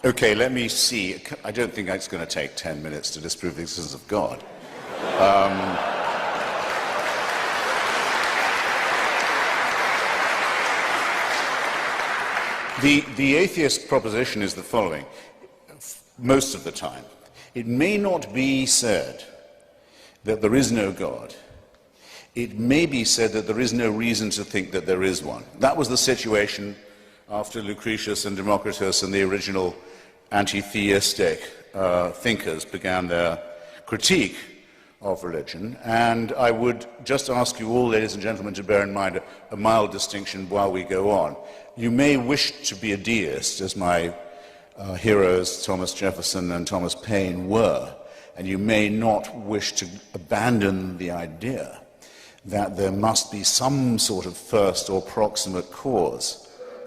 Okay, let me see. I don't think it's going to take 10 minutes to disprove the existence of God. The atheist proposition is the following. Most of the time, it may not be said that there is no God. It may be said that there is no reason to think that there is one. That was the situation after Lucretius and Democritus and the original anti-theistic thinkers began their critique of religion. And I would just ask you all, ladies and gentlemen, to bear in mind a mild distinction while we go on. You may wish to be a deist, as my heroes Thomas Jefferson and Thomas Paine were, and you may not wish to abandon the idea that there must be some sort of first or proximate cause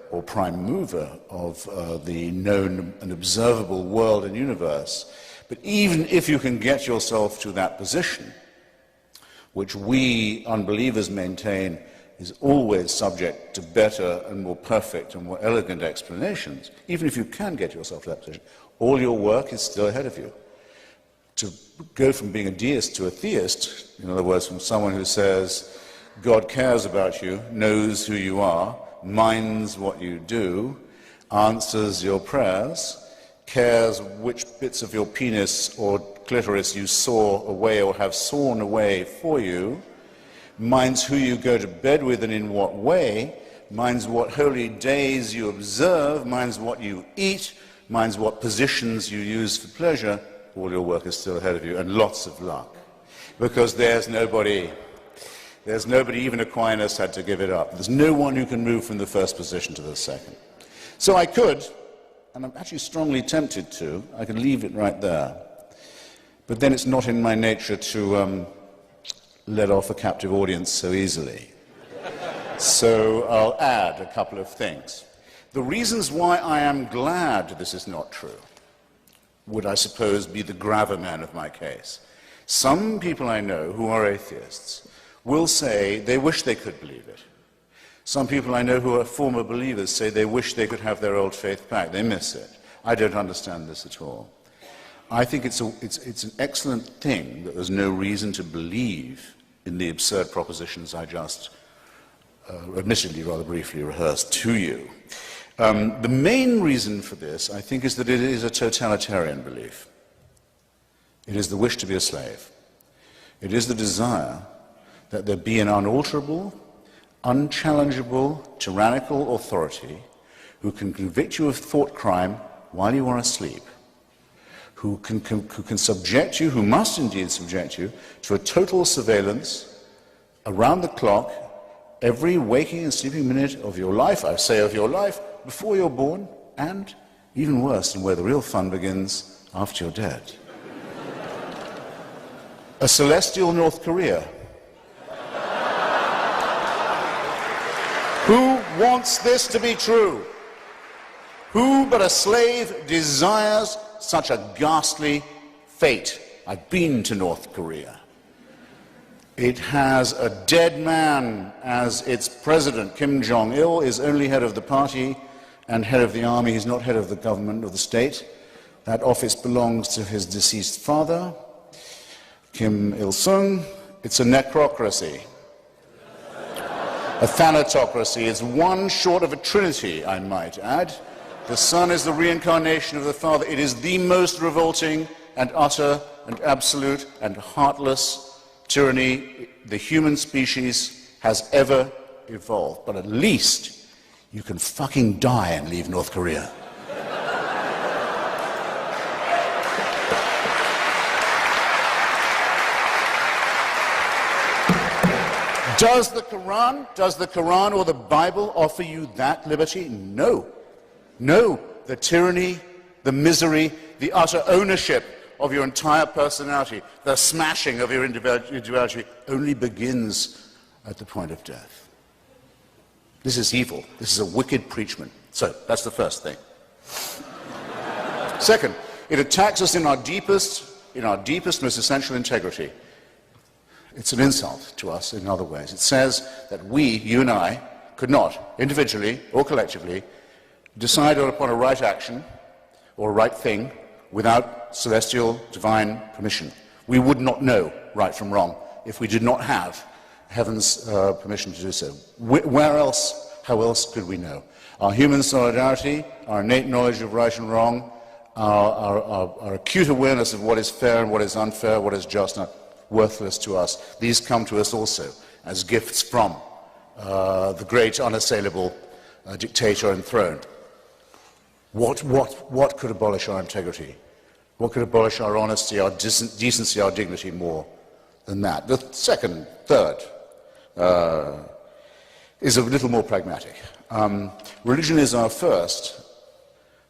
or prime mover of the known and observable world and universe. But even if you can get yourself to that position, which we unbelievers maintain is always subject to better and more perfect and more elegant explanations, even if you can get yourself to that position, all your work is still ahead of you. To go from being a deist to a theist, in other words, from someone who says God cares about you, knows who you are, minds what you do, answers your prayers, cares which bits of your penis or clitoris you saw away or have sawn away for you, minds who you go to bed with and in what way, minds what holy days you observe, minds what you eat, minds what positions you use for pleasure. All your work is still ahead of you, and lots of luck. Because there's nobody, even Aquinas had to give it up. There's no one who can move from the first position to the second. So I could, and I'm actually strongly tempted to, I could leave it right there. But then it's not in my nature to let off a captive audience so easily. So I'll add a couple of things. The reasons why I am glad this is not true would, I suppose, be the gravamen of my case. Some people I know who are atheists will say they wish they could believe it. Some people I know who are former believers say they wish they could have their old faith back. They miss it. I don't understand this at all. I think it's an excellent thing that there's no reason to believe in the absurd propositions I just, admittedly rather briefly, rehearsed to you. The main reason for this, I think, is that it is a totalitarian belief. It is the wish to be a slave. It is the desire that there be an unalterable, unchallengeable, tyrannical authority who can convict you of thought crime while you are asleep, who can subject you, who must indeed subject you, to a total surveillance around the clock, every waking and sleeping minute of your life, I say of your life, before you're born, and, even worse, and where the real fun begins, after you're dead. A celestial North Korea. Who wants this to be true? Who but a slave desires such a ghastly fate? I've been to North Korea. It has a dead man as its president. Kim Jong-il is only head of the party and head of the army. He's not head of the government or the state. That office belongs to his deceased father, Kim Il-sung. It's a necrocracy, a thanatocracy. It's one short of a trinity, I might add. The son is the reincarnation of the father. It is the most revolting and utter and absolute and heartless tyranny the human species has ever evolved. But at least you can fucking die and leave North Korea. Does the Quran or the Bible offer you that liberty? No. No. The tyranny, the misery, the utter ownership of your entire personality, the smashing of your individuality only begins at the point of death. This is evil. This is a wicked preachment. So, that's the first thing. Second, it attacks us in our deepest, most essential integrity. It's an insult to us in other ways. It says that we, you and I, could not, individually or collectively, decide upon a right action or right thing without celestial divine permission. We would not know right from wrong if we did not have heaven's permission to do so. Where else, how else could we know? Our human solidarity, our innate knowledge of right and wrong, our acute awareness of what is fair and what is unfair, what is just and worthless to us, these come to us also as gifts from the great unassailable dictator enthroned. What could abolish our integrity? What could abolish our honesty, our decency, our dignity more than that? The third, is a little more pragmatic. Religion is our first,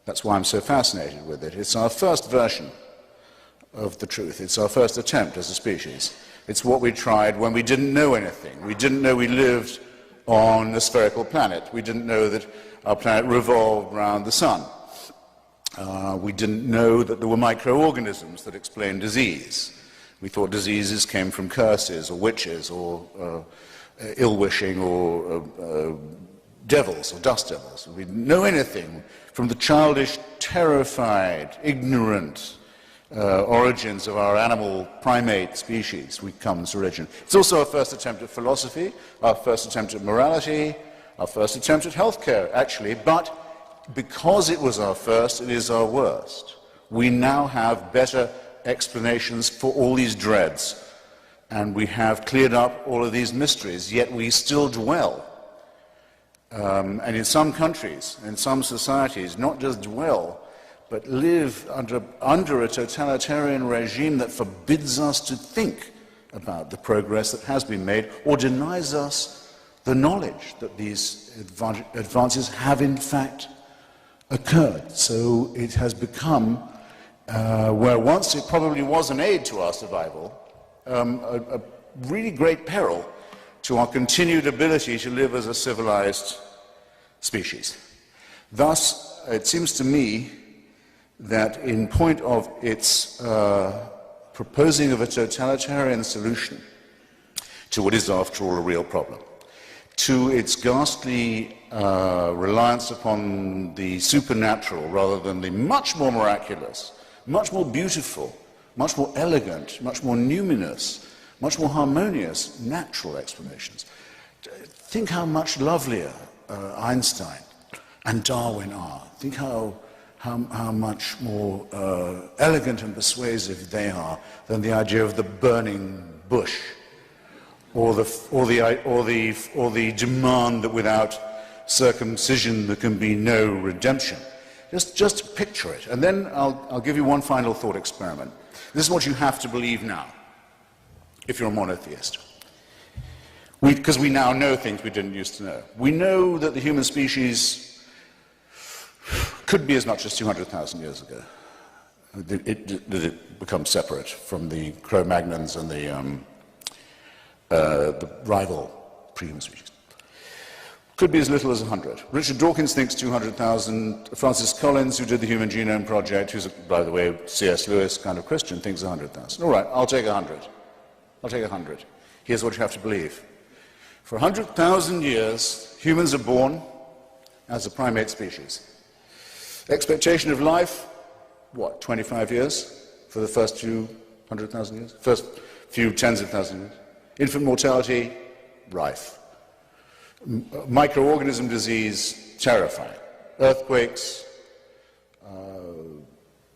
that's why I'm so fascinated with it, it's our first version of the truth. It's our first attempt as a species. It's what we tried when we didn't know anything. We didn't know we lived on a spherical planet. We didn't know that our planet revolved around the sun. We didn't know that there were microorganisms that explained disease. We thought diseases came from curses or witches or ill-wishing or devils or dust devils. We didn't know anything from the childish, terrified, ignorant origins of our animal primate species. We come to religion. It's also our first attempt at philosophy, our first attempt at morality, our first attempt at healthcare, actually, but because it was our first, it is our worst. We now have better explanations for all these dreads, and we have cleared up all of these mysteries, yet we still dwell. And in some countries, in some societies, not just dwell, but live under a totalitarian regime that forbids us to think about the progress that has been made or denies us the knowledge that these advances have in fact occurred. So it has become, where once it probably was an aid to our survival, a really great peril to our continued ability to live as a civilized species. Thus, it seems to me that in point of its proposing of a totalitarian solution to what is, after all, a real problem, to its ghastly reliance upon the supernatural rather than the much more miraculous, much more beautiful, much more elegant, much more numinous, much more harmonious natural explanations. Think how much lovelier Einstein and Darwin are. Think how much more elegant and persuasive they are than the idea of the burning bush, or the demand that without circumcision there can be no redemption. Just picture it, and then I'll give you one final thought experiment. This is what you have to believe now, if you're a monotheist. Because we now know things we didn't used to know. We know that the human species could be as much as 200,000 years ago. It becomes separate from the Cro-Magnons and the rival pre-human species. Could be as little as 100. Richard Dawkins thinks 200,000. Francis Collins, who did the Human Genome Project, who's, by the way, C.S. Lewis kind of Christian, thinks 100,000. All right, I'll take 100. I'll take 100. Here's what you have to believe. For 100,000 years, humans are born as a primate species. Expectation of life, what, 25 years for the first few 100,000 years? First few tens of thousands of years. Infant mortality, rife. Microorganism disease, terrifying. Earthquakes,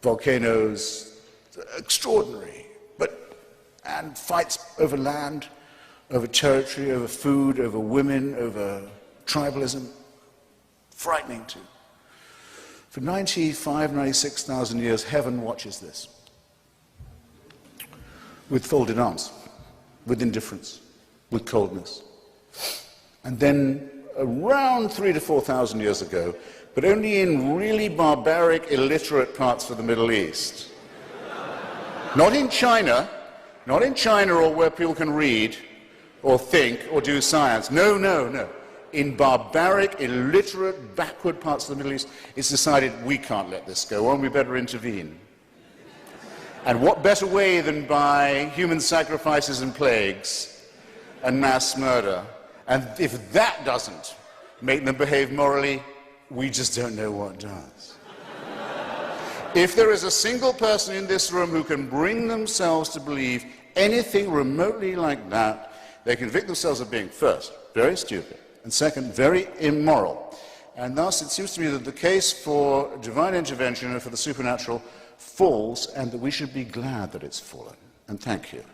volcanoes, extraordinary. And fights over land, over territory, over food, over women, over tribalism. Frightening too. For 95, 96,000 years, heaven watches this. With folded arms, with indifference, with coldness. And then around 3,000 to 4,000 years ago, but only in really barbaric, illiterate parts of the Middle East. Not in China or where people can read or think or do science. No, no, no. In barbaric, illiterate, backward parts of the Middle East, it's decided we can't let this go on, we better intervene. And what better way than by human sacrifices and plagues and mass murder? And if that doesn't make them behave morally, we just don't know what does. If there is a single person in this room who can bring themselves to believe anything remotely like that, they convict themselves of being, first, very stupid, and second, very immoral. And thus it seems to me that the case for divine intervention and for the supernatural falls, and that we should be glad that it's fallen. And thank you.